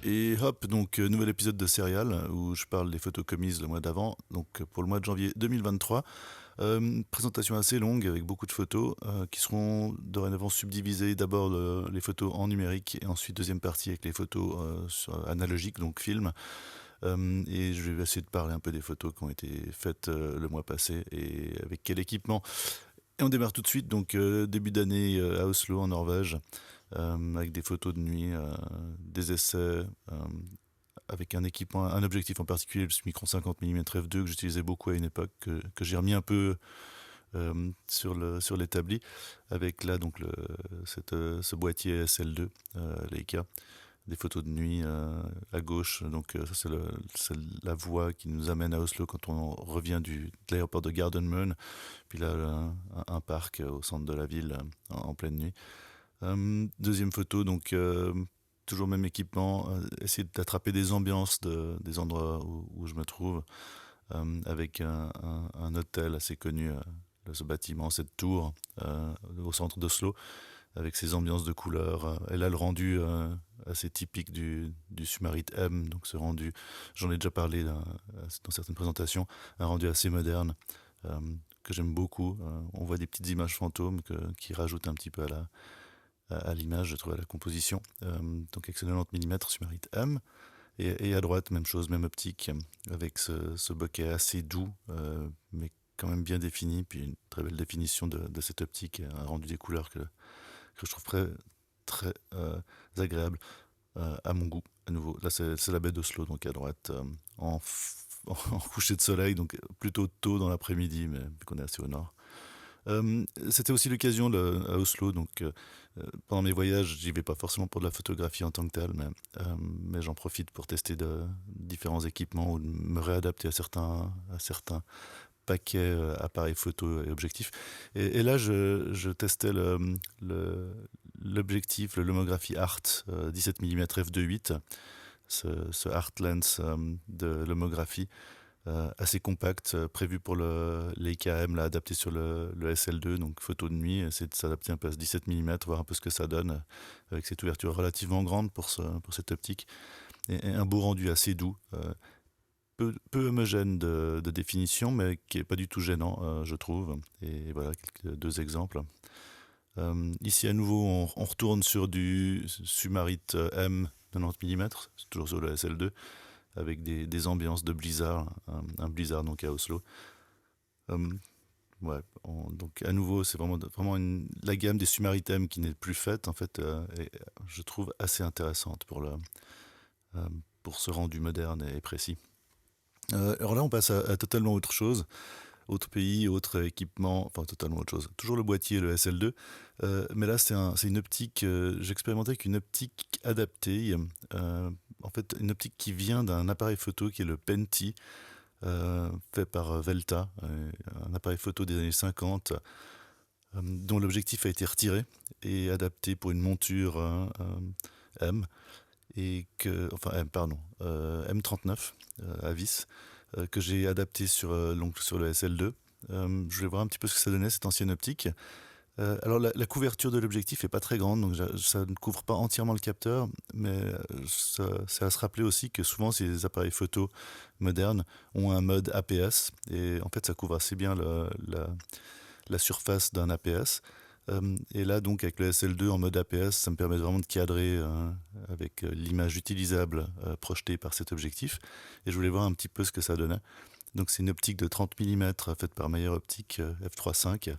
Et hop, donc nouvel épisode de Serial où je parle des photos commises le mois d'avant, donc pour le mois de janvier 2023. Présentation assez longue avec beaucoup de photos qui seront dorénavant subdivisées. D'abord les photos en numérique et ensuite deuxième partie avec les photos analogiques, donc film. Et je vais essayer de parler un peu des photos qui ont été faites le mois passé et avec quel équipement. Et on démarre tout de suite, donc début d'année à Oslo en Norvège, avec des photos de nuit, des essais, avec un équipement, un objectif en particulier, le Micron 50 mm f2 que j'utilisais beaucoup à une époque, que j'ai remis un peu sur l'établi, avec là donc ce boîtier SL2 Leica, des photos de nuit à gauche. Donc ça c'est la voie qui nous amène à Oslo quand on revient de l'aéroport de Gardermoen. Puis là un parc au centre de la ville en pleine nuit. Deuxième photo, donc toujours même équipement, essayer d'attraper des ambiances des endroits où je me trouve, avec un hôtel assez connu, ce bâtiment, cette tour au centre d'Oslo, avec ses ambiances de couleurs. Elle a le rendu assez typique du Sumarit M, donc ce rendu, j'en ai déjà parlé dans certaines présentations, un rendu assez moderne, que j'aime beaucoup. On voit des petites images fantômes qui rajoutent un petit peu à l'image, je trouve, à la composition. Donc avec ce 90 mm Sumarit M. Et à droite, même chose, même optique, avec ce bokeh assez doux, mais quand même bien défini, puis une très belle définition de cette optique, un rendu des couleurs que je trouve très, très agréable à mon goût. À nouveau, là c'est la baie d'Oslo, donc à droite, en coucher de soleil, donc plutôt tôt dans l'après-midi, mais vu qu'on est assez au nord. C'était aussi l'occasion à Oslo, donc pendant mes voyages, j'y vais pas forcément pour de la photographie en tant que telle, mais j'en profite pour tester différents équipements ou de me réadapter à certains paquets appareils photo et objectifs. Et là, je testais l'objectif, le Lomography Art 17 mm f2.8, ce Art Lens de Lomographie, assez compact, prévu pour les KM, là, adapté sur le SL2, donc photo de nuit, essayer de s'adapter un peu à ce 17 mm, voir un peu ce que ça donne, avec cette ouverture relativement grande pour cette optique, et un beau rendu assez doux, peu homogène de définition, mais qui est pas du tout gênant, je trouve. Et voilà, deux exemples. Ici, à nouveau, on retourne sur du Sumarit M 90 mm, toujours sur le SL2, avec des ambiances de blizzard, un blizzard donc à Oslo. Ouais, donc à nouveau, c'est vraiment la gamme des Sumaritèmes qui n'est plus faite, en fait, est, je trouve assez intéressante pour ce rendu moderne et précis. Alors là, on passe à totalement autre chose, autre pays, autre équipement, enfin totalement autre chose. Toujours le boîtier, le SL2, mais là, c'est une optique, j'expérimentais avec une optique adaptée, en fait, une optique qui vient d'un appareil photo qui est le Penty, fait par Velta, un appareil photo des années 50, dont l'objectif a été retiré et adapté pour une monture M, enfin M, pardon, M39 à vis, que j'ai adapté sur le SL2. Je voulais voir un petit peu ce que ça donnait, cette ancienne optique. Alors la couverture de l'objectif est pas très grande, donc ça ne couvre pas entièrement le capteur, mais c'est à se rappeler aussi que souvent ces appareils photo modernes ont un mode APS, et en fait ça couvre assez bien la surface d'un APS. Et là donc avec le SL2 en mode APS, ça me permet vraiment de cadrer avec l'image utilisable projetée par cet objectif, et je voulais voir un petit peu ce que ça donnait. Donc c'est une optique de 30 mm faite par Meyer Optique f3.5,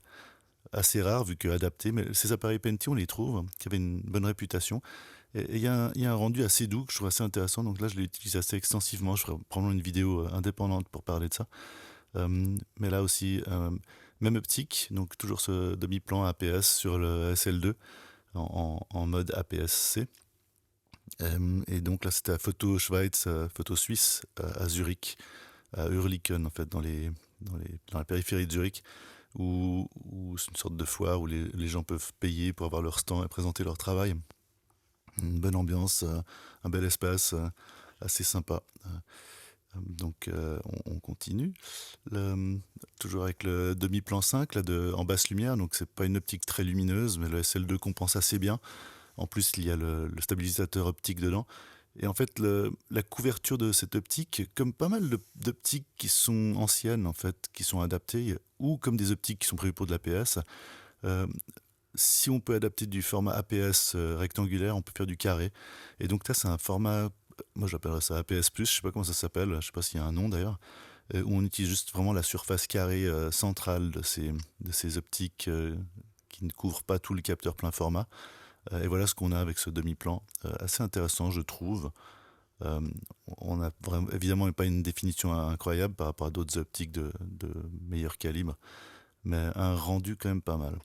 assez rare vu que adapté, mais ces appareils Penty, on les trouve, qui avaient une bonne réputation. Et il y a un rendu assez doux que je trouve assez intéressant, donc là je l'utilise assez extensivement. Je ferai probablement une vidéo indépendante pour parler de ça. Mais là aussi, même optique, donc toujours ce demi-plan APS sur le SL2 en mode APS-C. Et donc là c'était à Photo Schweiz, Photo Suisse, à Zurich, à Urliken en fait, dans la périphérie de Zurich, où c'est une sorte de foire où les gens peuvent payer pour avoir leur stand et présenter leur travail. Une bonne ambiance, un bel espace, assez sympa. Donc on continue. Toujours avec le demi-plan 5 là, en basse lumière, donc c'est pas une optique très lumineuse, mais le SL2 compense assez bien. En plus, il y a le stabilisateur optique dedans. Et en fait, la couverture de cette optique, comme pas mal d'optiques qui sont anciennes, en fait, qui sont adaptées, ou comme des optiques qui sont prévues pour de l'APS, euh, si on peut adapter du format APS rectangulaire, on peut faire du carré. Et donc là, c'est un format, moi j'appellerais ça APS+, je sais pas comment ça s'appelle, je sais pas s'il y a un nom d'ailleurs, où on utilise juste vraiment la surface carrée centrale de ces optiques qui ne couvrent pas tout le capteur plein format. Et voilà ce qu'on a avec ce demi-plan. Assez intéressant, je trouve. Euh, on n'a vraiment, évidemment pas une définition incroyable par rapport à d'autres optiques de meilleur calibre, mais un rendu quand même pas mal.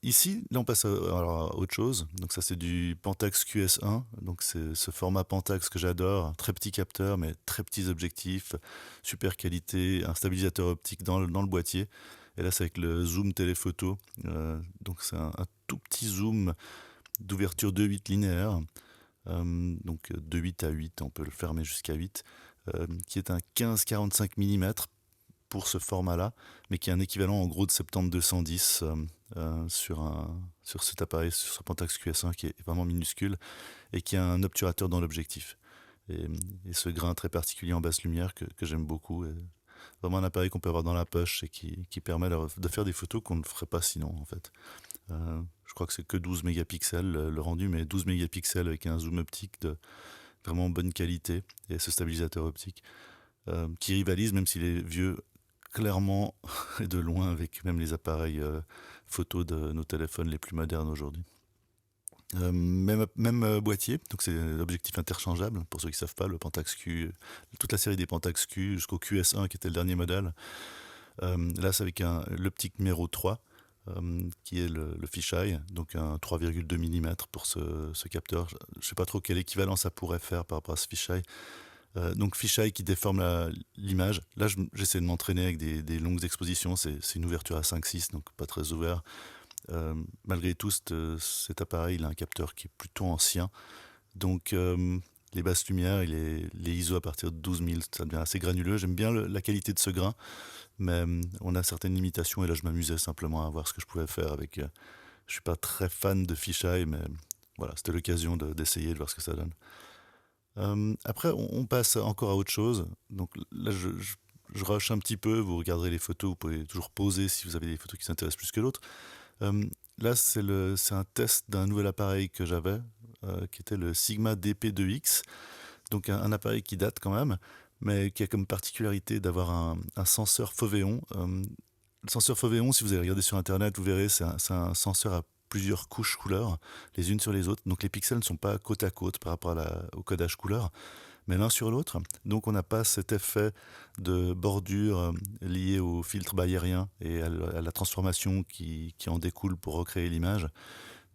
Ici, là on passe à autre chose. Donc ça c'est du Pentax QS1. Donc c'est ce format Pentax que j'adore. Très petit capteur mais très petits objectifs, super qualité, un stabilisateur optique dans le boîtier. Et là c'est avec le zoom téléphoto. Donc c'est un tout petit zoom d'ouverture 2.8 linéaire. Donc de 8 à 8, on peut le fermer jusqu'à 8, qui est un 15-45 mm pour ce format-là, mais qui est un équivalent en gros de 70-210 sur cet appareil, sur ce Pentax QS1 qui est vraiment minuscule et qui a un obturateur dans l'objectif. Et, et ce grain très particulier en basse lumière que j'aime beaucoup. Et vraiment un appareil qu'on peut avoir dans la poche et qui permet de faire des photos qu'on ne ferait pas sinon en fait. Je crois que c'est que 12 mégapixels le rendu, mais 12 mégapixels avec un zoom optique de vraiment bonne qualité et ce stabilisateur optique qui rivalise, même s'il est vieux, clairement et de loin avec même les appareils photo de nos téléphones les plus modernes aujourd'hui. Même boîtier, donc c'est l'objectif interchangeable. Pour ceux qui ne savent pas, le Pentax Q, toute la série des Pentax Q jusqu'au QS1 qui était le dernier modèle. Là, c'est avec l'optique numéro 3, qui est le fisheye, donc un 3,2 mm pour ce capteur. Je ne sais pas trop quelle équivalence ça pourrait faire par rapport à ce fisheye. Donc fisheye qui déforme l'image. Là, j'essaie de m'entraîner avec des longues expositions. C'est une ouverture à 5-6, donc pas très ouvert. Malgré tout, cet appareil, il a un capteur qui est plutôt ancien. Donc les basses lumières et les ISO à partir de 12 000, ça devient assez granuleux. J'aime bien la qualité de ce grain, mais on a certaines limitations. Et là, je m'amusais simplement à voir ce que je pouvais faire avec. Je suis pas très fan de fisheye, mais voilà, c'était l'occasion d'essayer de voir ce que ça donne. Après, on passe encore à autre chose. Donc là, je rush un petit peu. Vous regarderez les photos. Vous pouvez toujours poser si vous avez des photos qui s'intéressent plus que d'autres. Là, c'est un test d'un nouvel appareil que j'avais, qui était le Sigma DP2X. Donc un appareil qui date quand même, mais qui a comme particularité d'avoir un senseur fovéon. Le senseur fovéon, si vous allez regarder sur Internet, vous verrez, c'est un senseur à plusieurs couches couleurs, les unes sur les autres. Donc les pixels ne sont pas côte à côte par rapport au codage couleur, mais l'un sur l'autre. Donc on n'a pas cet effet de bordure lié au filtre bayérien et à la transformation qui en découle pour recréer l'image.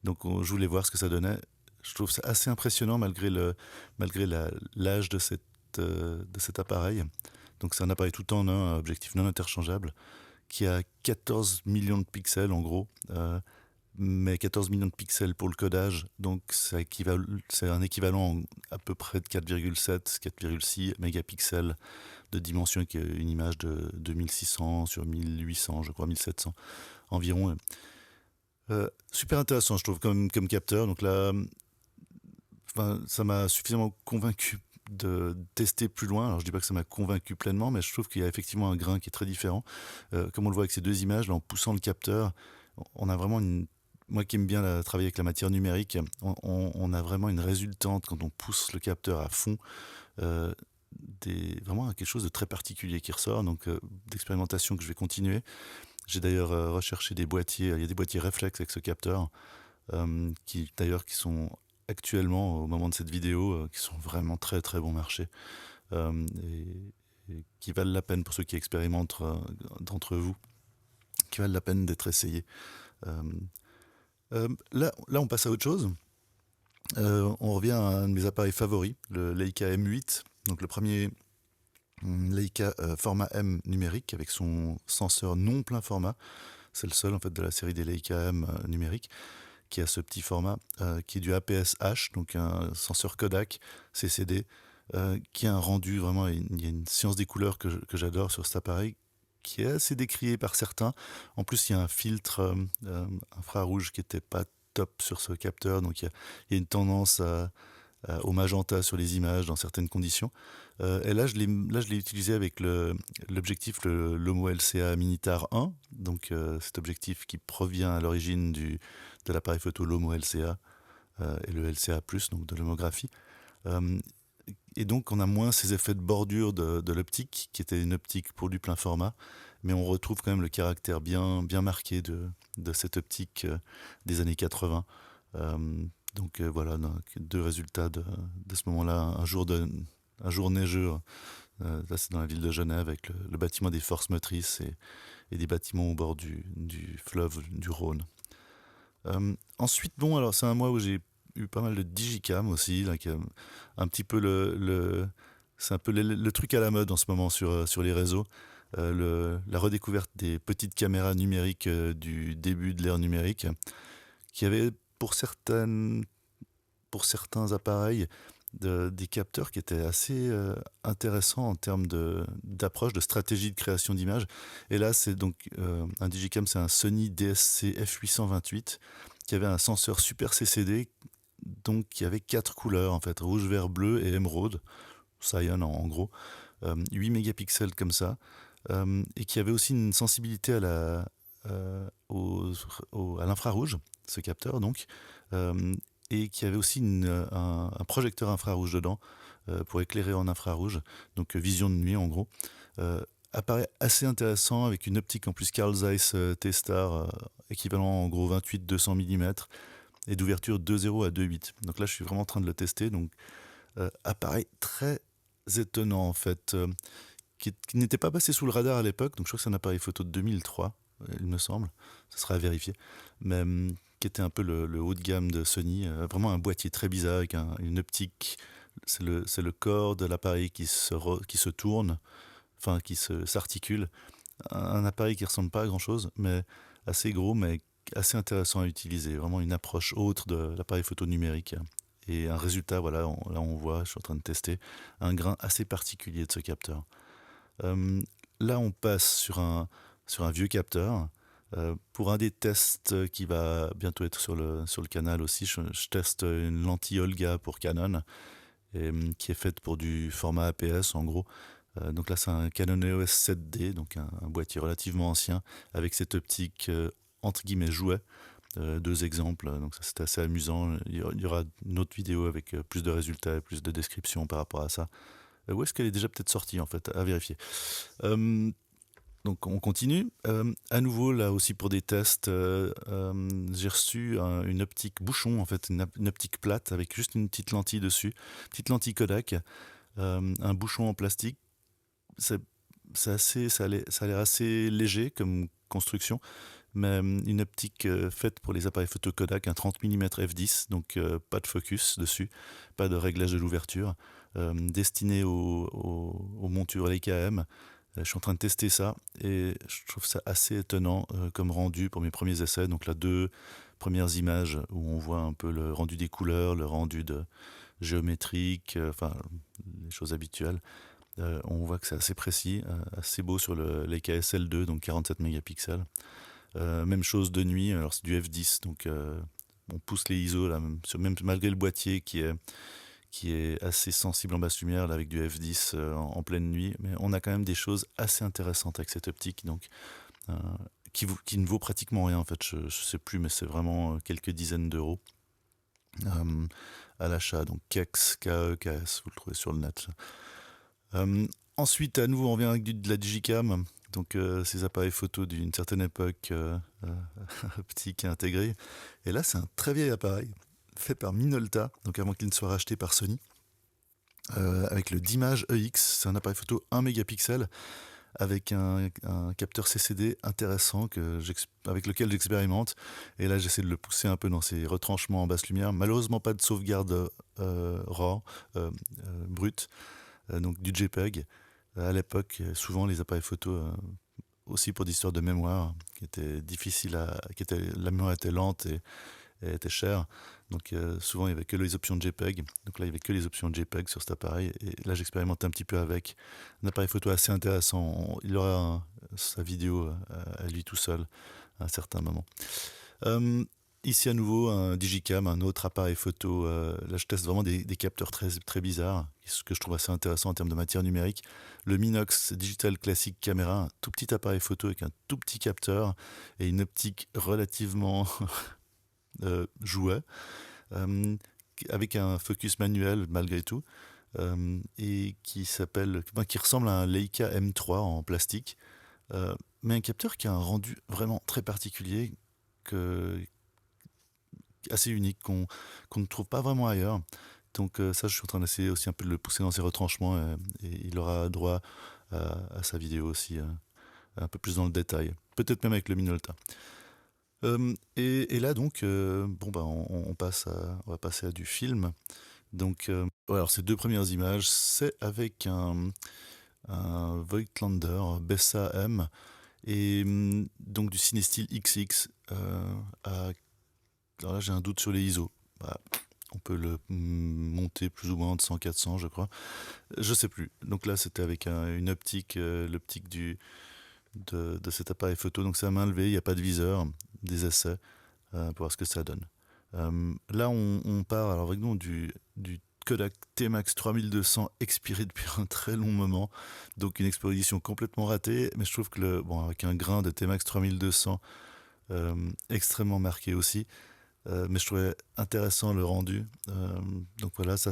Donc je voulais voir ce que ça donnait. Je trouve ça assez impressionnant malgré l'âge de cet appareil. Donc c'est un appareil tout en un, objectif non interchangeable, qui a 14 millions de pixels en gros, mais 14 millions de pixels pour le codage, donc c'est un équivalent à peu près de 4,7, 4,6 mégapixels de dimension, qui est une image de 2600 sur 1800, je crois 1700 environ. Super intéressant, je trouve, comme capteur. Donc là, enfin, ça m'a suffisamment convaincu de tester plus loin. Alors je dis pas que ça m'a convaincu pleinement, mais je trouve qu'il y a effectivement un grain qui est très différent. Comme on le voit avec ces deux images, là, en poussant le capteur, on a vraiment moi qui aime bien travailler avec la matière numérique, on a vraiment une résultante quand on pousse le capteur à fond. euh, Vraiment quelque chose de très particulier qui ressort, donc d'expérimentation que je vais continuer. J'ai d'ailleurs recherché des boîtiers, il y a des boîtiers réflexes avec ce capteur, qui sont actuellement, au moment de cette vidéo, qui sont vraiment très très bon marché, et qui valent la peine pour ceux qui expérimentent d'entre vous, qui valent la peine d'être essayés. Euh, là, on passe à autre chose. On revient à un de mes appareils favoris, le Leica M8, donc le premier Leica format M numérique avec son senseur non plein format. C'est le seul en fait de la série des Leica M numériques qui a ce petit format, qui est du APS-H, donc un senseur Kodak CCD, qui a un rendu vraiment, il y a une science des couleurs que j'adore sur cet appareil, qui est assez décrié par certains. En plus, il y a un filtre infrarouge qui n'était pas top sur ce capteur, donc il y a une tendance au magenta sur les images dans certaines conditions. Et là, je l'ai utilisé avec l'objectif, Lomo LCA Minitar 1, donc cet objectif qui provient à l'origine de l'appareil photo Lomo LCA et le LCA+, donc de l'homographie. Euh, et donc, on a moins ces effets de bordure de l'optique, qui était une optique pour du plein format, mais on retrouve quand même le caractère bien marqué de cette optique des années 80. Euh, voilà, donc, deux résultats de ce moment-là. Un jour neigeux, là c'est dans la ville de Genève, avec le bâtiment des forces motrices et des bâtiments au bord du fleuve du Rhône. Ensuite, bon, alors c'est un mois où j'ai eu pas mal de digicam aussi, là, qui est un petit peu c'est un peu le truc à la mode en ce moment sur les réseaux. La redécouverte des petites caméras numériques du début de l'ère numérique, qui avait pour certains appareils des capteurs qui étaient assez intéressants en termes d'approche, de stratégie de création d'images. Et là, c'est donc un digicam, c'est un Sony DSC F828 qui avait un senseur Super CCD, donc qui avait quatre couleurs en fait, rouge, vert, bleu et émeraude, cyan en gros, 8 mégapixels comme ça, et qui avait aussi une sensibilité à l'infrarouge, ce capteur donc, euh, et qui avait aussi un projecteur infrarouge dedans pour éclairer en infrarouge, donc vision de nuit en gros. Euh, Apparaît assez intéressant avec une optique en plus Carl Zeiss T-Star, équivalent en gros 28-200 mm et d'ouverture 2.0 à 2.8. Donc là, je suis vraiment en train de le tester. Donc, apparaît très étonnant en fait, qui n'était pas passé sous le radar à l'époque. Donc je crois que c'est un appareil photo de 2003, il me semble. Ça sera à vérifier. Mais qui était un peu le haut de gamme de Sony. Vraiment un boîtier très bizarre avec une optique. C'est le corps de l'appareil qui se tourne, enfin s'articule. Un appareil qui ressemble pas à grand chose, mais assez gros, mais assez intéressant à utiliser. Vraiment une approche autre de l'appareil photo numérique. Et un résultat, voilà, là on voit, je suis en train de tester, un grain assez particulier de ce capteur. Euh, Là on passe sur un vieux capteur. Pour un des tests qui va bientôt être sur le canal aussi, je teste une lentille Olga pour Canon, qui est faite pour du format APS en gros. Donc là, c'est un Canon EOS 7D, donc un boîtier relativement ancien, avec cette optique entre guillemets jouet. Deux exemples, donc ça c'était assez amusant. Il y aura une autre vidéo avec plus de résultats et plus de descriptions par rapport à ça. Où est-ce qu'elle est déjà peut-être sortie en fait, à vérifier. Euh, donc on continue. À nouveau, là aussi pour des tests, j'ai reçu une optique bouchon, en fait, une optique plate avec juste une petite lentille dessus, petite lentille Kodak, un bouchon en plastique. C'est ça a l'air assez léger comme construction, mais une optique faite pour les appareils photo Kodak, un 30 mm f10, donc pas de focus dessus, pas de réglage de l'ouverture, destiné aux montures LKM. Je suis en train de tester ça et je trouve ça assez étonnant comme rendu pour mes premiers essais. Donc là, deux premières images où on voit un peu le rendu des couleurs, le rendu géométrique, enfin les choses habituelles. On voit que c'est assez précis, assez beau sur l'EKS-L2, donc 47 mégapixels. Même chose de nuit, alors c'est du f10, donc on pousse les ISO, là, même malgré le boîtier qui est assez sensible en basse lumière, là, avec du f10 en pleine nuit, mais on a quand même des choses assez intéressantes avec cette optique, donc, euh, qui ne vaut pratiquement rien en fait, je ne sais plus, mais c'est vraiment quelques dizaines d'euros à l'achat, donc KEX, KEKS, vous le trouvez sur le net. Euh, Ensuite, à nouveau, on vient avec de la digicam, donc ces appareils photo d'une certaine époque, optique et intégrée. Et là, c'est un très vieil appareil, fait par Minolta, donc avant qu'il ne soit racheté par Sony, avec le Dimage EX. C'est un appareil photo 1 mégapixel avec un capteur CCD intéressant avec lequel j'expérimente. Et là, j'essaie de le pousser un peu dans ses retranchements en basse lumière. Malheureusement, pas de sauvegarde RAW, brut, donc du JPEG. À l'époque, souvent les appareils photo, aussi pour des histoires de mémoire, qui étaient difficiles la mémoire était lente et était chère. Donc souvent il n'y avait que les options de JPEG. Donc là il n'y avait que les options de JPEG sur cet appareil. Et là j'expérimente un petit peu avec un appareil photo assez intéressant. Il aura sa vidéo à lui tout seul à un certain moment. Euh, Ici à nouveau un Digicam, un autre appareil photo. Là, je teste vraiment des capteurs très, très bizarres, ce que je trouve assez intéressant en termes de matière numérique. Le Minox Digital Classic Camera, un tout petit appareil photo avec un tout petit capteur et une optique relativement jouet, euh, avec un focus manuel malgré tout, et qui ressemble à un Leica M3 en plastique, euh, mais un capteur qui a un rendu vraiment très particulier, que, assez unique, qu'on ne trouve pas vraiment ailleurs. Donc ça, je suis en train d'essayer aussi un peu de le pousser dans ses retranchements, et il aura droit à sa vidéo aussi, un peu plus dans le détail. Peut-être même avec le Minolta. Et là donc, bon bah on va passer à du film. Donc, ouais, alors ces deux premières images, c'est avec un Voigtlander Bessa M, et donc du Cinestill XX. Alors là, j'ai un doute sur les ISO. Bah, on peut le monter plus ou moins de 100-400, je crois. Je sais plus. Donc là, c'était avec une optique, l'optique de cet appareil photo. Donc c'est à main levée, il n'y a pas de viseur, des essais, pour voir ce que ça donne. Là, on part alors avec nous du Kodak T-Max 3200 expiré depuis un très long moment. Donc une exposition complètement ratée. Mais je trouve que bon, avec un grain de T-Max 3200 extrêmement marqué aussi. Mais je trouvais intéressant le rendu. Donc voilà, ça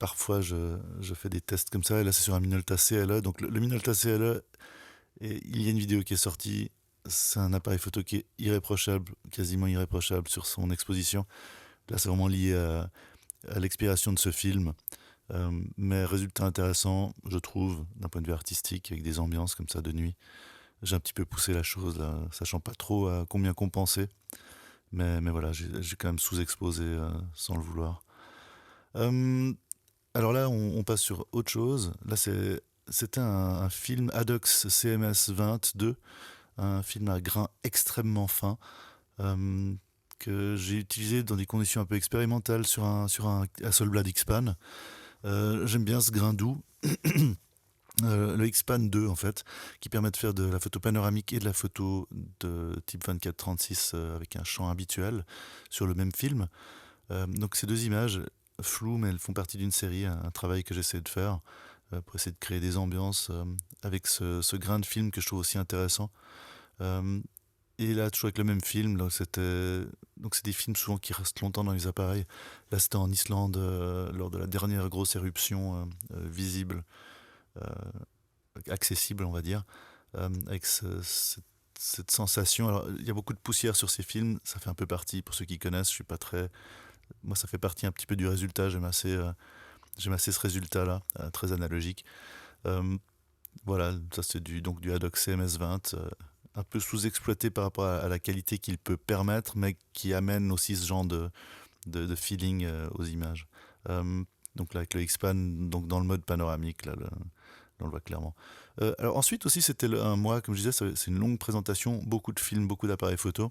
parfois je fais des tests comme ça. Et là, c'est sur un Minolta CLE. Donc le Minolta CLE, il y a une vidéo qui est sortie. C'est un appareil photo qui est irréprochable, quasiment irréprochable sur son exposition. Là, c'est vraiment lié à l'expiration de ce film. Mais résultat intéressant, je trouve, d'un point de vue artistique, avec des ambiances comme ça de nuit. J'ai un petit peu poussé la chose, là, sachant pas trop à combien compenser. Mais voilà, j'ai quand même sous-exposé, sans le vouloir. Euh, alors là, on passe sur autre chose. Là, c'était un film Adox CMS 22, un film à grain extrêmement fin, euh, que j'ai utilisé dans des conditions un peu expérimentales sur un Hasselblad X-Pan. J'aime bien ce grain doux. Le X-Pan 2 en fait, qui permet de faire de la photo panoramique et de la photo de type 24-36, avec un champ habituel sur le même film. Donc ces deux images floues, mais elles font partie d'une série, un travail que j'essaie de faire, pour essayer de créer des ambiances, avec ce grain de film que je trouve aussi intéressant. Euh, et là, toujours avec le même film, donc c'est des films souvent qui restent longtemps dans les appareils. Là, c'était en Islande, lors de la dernière grosse éruption, visible, euh, accessible, on va dire, avec cette sensation. Alors, il y a beaucoup de poussière sur ces films, ça fait un peu partie, pour ceux qui connaissent, je suis pas très. Moi, ça fait partie un petit peu du résultat, j'aime assez ce résultat-là, très analogique. Euh, voilà, ça c'est donc du Adox CMS20, un peu sous-exploité par rapport à la qualité qu'il peut permettre, mais qui amène aussi ce genre de feeling, aux images. Euh, donc là, avec le X-Pan, donc dans le mode panoramique, là, on le voit clairement. Alors ensuite aussi, c'était un mois, comme je disais, c'est une longue présentation, beaucoup de films, beaucoup d'appareils photo.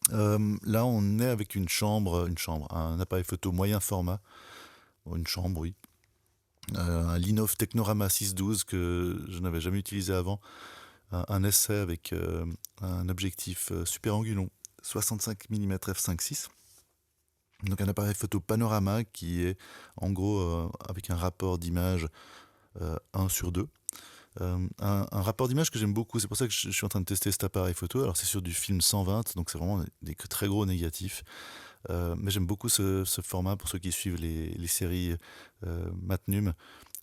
Là, on est avec un appareil photo moyen format, bon, une chambre, oui. Un Linov Technorama 612 que je n'avais jamais utilisé avant. Un essai avec, un objectif, Super Angulon 65 mm f5.6. Donc un appareil photo panorama qui est en gros, avec un rapport d'image, 1/2. Un rapport d'image que j'aime beaucoup, c'est pour ça que je suis en train de tester cet appareil photo. Alors c'est sur du film 120, donc c'est vraiment des très gros négatifs. Mais j'aime beaucoup ce format pour ceux qui suivent les séries, Matnum,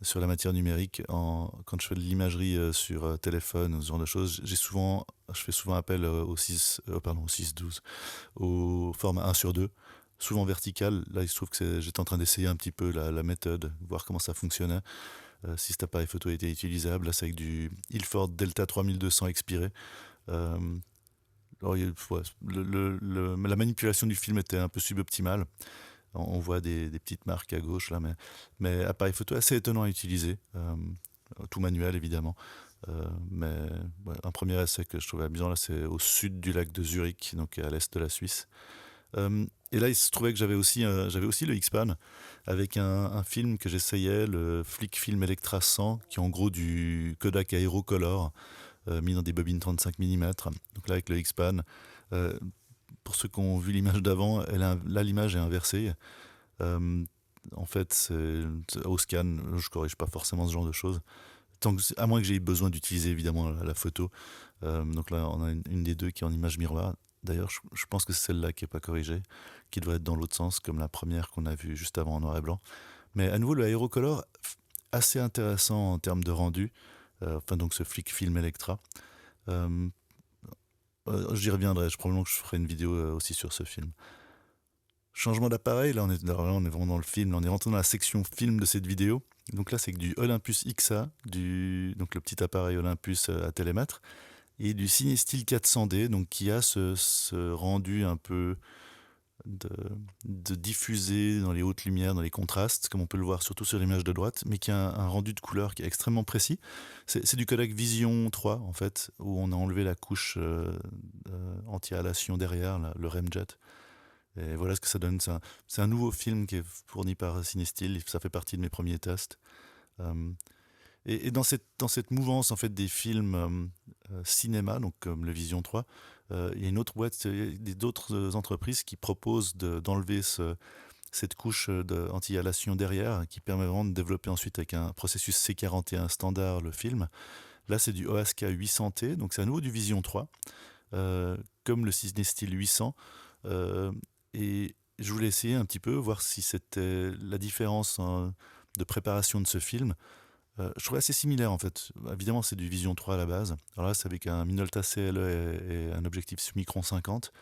sur la matière numérique. Quand je fais de l'imagerie, sur, téléphone ou ce genre de choses, je fais souvent appel, au 6-12, au format 1/2, souvent vertical. Là, il se trouve que j'étais en train d'essayer un petit peu la méthode, voir comment ça fonctionnait, si cet appareil photo était utilisable. Là, c'est avec du Ilford Delta 3200 expiré. Euh, alors, ouais, la manipulation du film était un peu suboptimale. On voit des petites marques à gauche là, mais appareil photo assez étonnant à utiliser, tout manuel évidemment. Mais ouais, un premier essai que je trouvais amusant là, c'est au sud du lac de Zurich, donc à l'est de la Suisse. Et là, il se trouvait que j'avais aussi le X-Pan avec un film que j'essayais, le Flick Film Electra 100, qui est en gros du Kodak Aerocolor, mis dans des bobines 35 mm. Donc là, avec le X-Pan, euh, pour ceux qui ont vu l'image d'avant, là l'image est inversée. Euh, En fait, au scan, je corrige pas forcément ce genre de choses. À moins que j'ai besoin d'utiliser évidemment la photo. Donc là, on a une des deux qui est en image miroir. D'ailleurs, je pense que c'est celle-là qui est pas corrigée, qui devrait être dans l'autre sens, comme la première qu'on a vue juste avant en noir et blanc. Mais à nouveau, le Aerocolor, assez intéressant en termes de rendu. Enfin, donc ce flick film Electra. Euh, J'y reviendrai. Probablement que je ferai une vidéo aussi sur ce film. Changement d'appareil, là on est vraiment dans le film, là, on est rentré dans la section film de cette vidéo. Donc là c'est que du Olympus XA, donc le petit appareil Olympus à télémètre, et du CineStill 400D, donc qui a ce rendu un peu de, de diffusé dans les hautes lumières, dans les contrastes, comme on peut le voir surtout sur l'image de droite, mais qui a un rendu de couleur qui est extrêmement précis. C'est du codec Vision 3 en fait, où on a enlevé la couche anti-halation derrière, le remjet. Et voilà ce que ça donne. C'est un nouveau film qui est fourni par CineStill. Ça fait partie de mes premiers tests. Euh, et dans cette mouvance en fait des films cinéma, donc comme le Vision 3, il y a une autre boîte, il y a d'autres entreprises qui proposent d'enlever cette couche anti-halation derrière, qui permet vraiment de développer ensuite avec un processus C41 standard le film. Là, c'est du OASK 800T, donc c'est à nouveau du Vision 3, comme le CineStill 800. Euh, et je voulais essayer un petit peu, voir si c'était la différence de préparation de ce film. Je trouvais assez similaire en fait. Évidemment, c'est du Vision 3 à la base. Alors là, c'est avec un Minolta CLE et un objectif Summicron 50,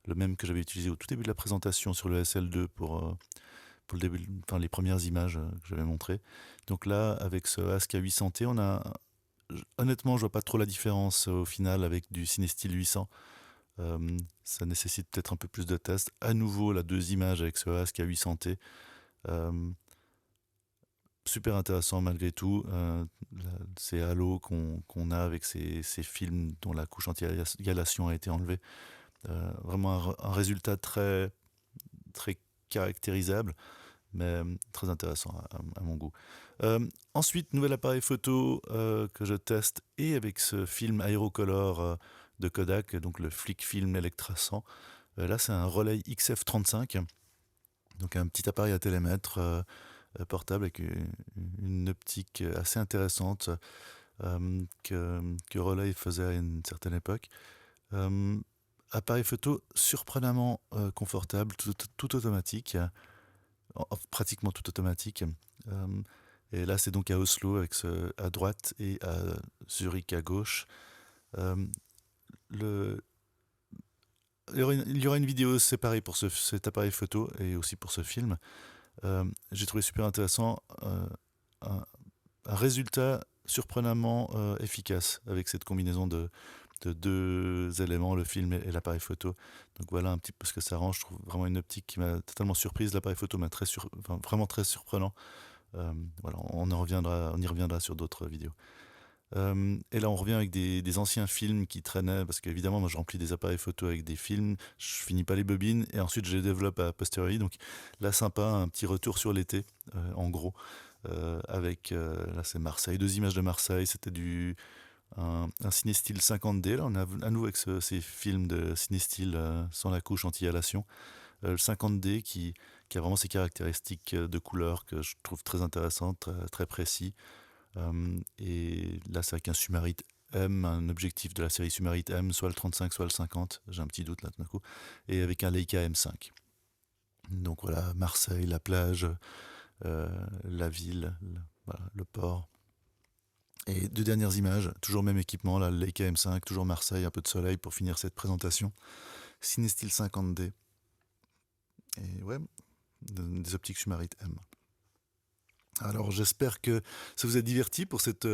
le même que j'avais utilisé au tout début de la présentation sur le SL2 pour le début, enfin, les premières images que j'avais montrées. Donc là, avec ce ASCA 800T, honnêtement, je vois pas trop la différence au final avec du CineStill 800. Ça nécessite peut-être un peu plus de tests. À nouveau, la 2 images avec ce ASCA 800T. Euh, Super intéressant malgré tout. Ces halos qu'on a avec ces films dont la couche anti-gallation a été enlevée. Vraiment un résultat très, très caractérisable, mais très intéressant à mon goût. Ensuite, nouvel appareil photo que je teste, et avec ce film Aerocolor de Kodak, donc le Flick Film Electra 100. Là, c'est un Relay XF35, donc un petit appareil à télémètre portable avec une optique assez intéressante que Relay faisait à une certaine époque. Euh, Appareil photo surprenamment confortable, tout automatique, pratiquement tout automatique. Euh, et là, c'est donc à Oslo à droite et à Zurich à gauche. Euh, le, il y aura une vidéo séparée pour cet appareil photo et aussi pour ce film. J'ai trouvé super intéressant un, un résultat surprenamment efficace avec cette combinaison de deux éléments, le film et l'appareil photo. Donc voilà un petit peu ce que ça rend. Je trouve vraiment une optique qui m'a totalement surprise. L'appareil photo m'a vraiment très surprenant. Voilà, on y reviendra sur d'autres vidéos. Et là, on revient avec des anciens films qui traînaient, parce qu'évidemment, moi, je remplis des appareils photo avec des films, je finis pas les bobines, et ensuite, je les développe à posteriori. Donc là, sympa, un petit retour sur l'été, en gros, là, c'est Marseille, 2 images de Marseille, c'était un CineStill 50D. Là, on a à nouveau avec ces films de CineStill sans la couche anti-halation. Le 50D qui a vraiment ces caractéristiques de couleur que je trouve très intéressantes, très, très précis. Et là, c'est avec un Sumarit M, un objectif de la série Sumarit M, soit le 35, soit le 50. J'ai un petit doute là tout d'un coup. Et avec un Leica M5. Donc voilà, Marseille, la plage, la ville, voilà, le port. Et 2 dernières images, toujours même équipement, là, le Leica M5, toujours Marseille, un peu de soleil pour finir cette présentation. CineStill 50D. Et ouais, des optiques Sumarit M. Alors j'espère que ça vous a diverti pour cette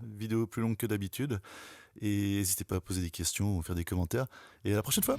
vidéo plus longue que d'habitude. Et n'hésitez pas à poser des questions ou faire des commentaires. Et à la prochaine fois.